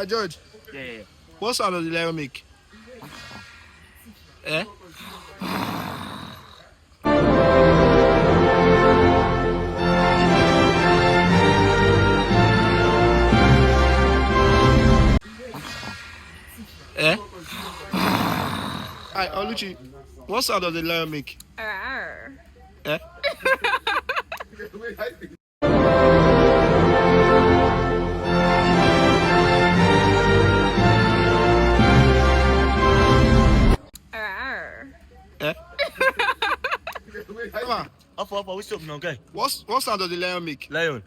George, Yeah. what sound does the lion make? Eh? Eh? Hi, Oluchi, what sound does the lion make? Arr. Eh? Arr. Eh? Come on. Apa, what's up now, guy? What sound does the lion make? Lion.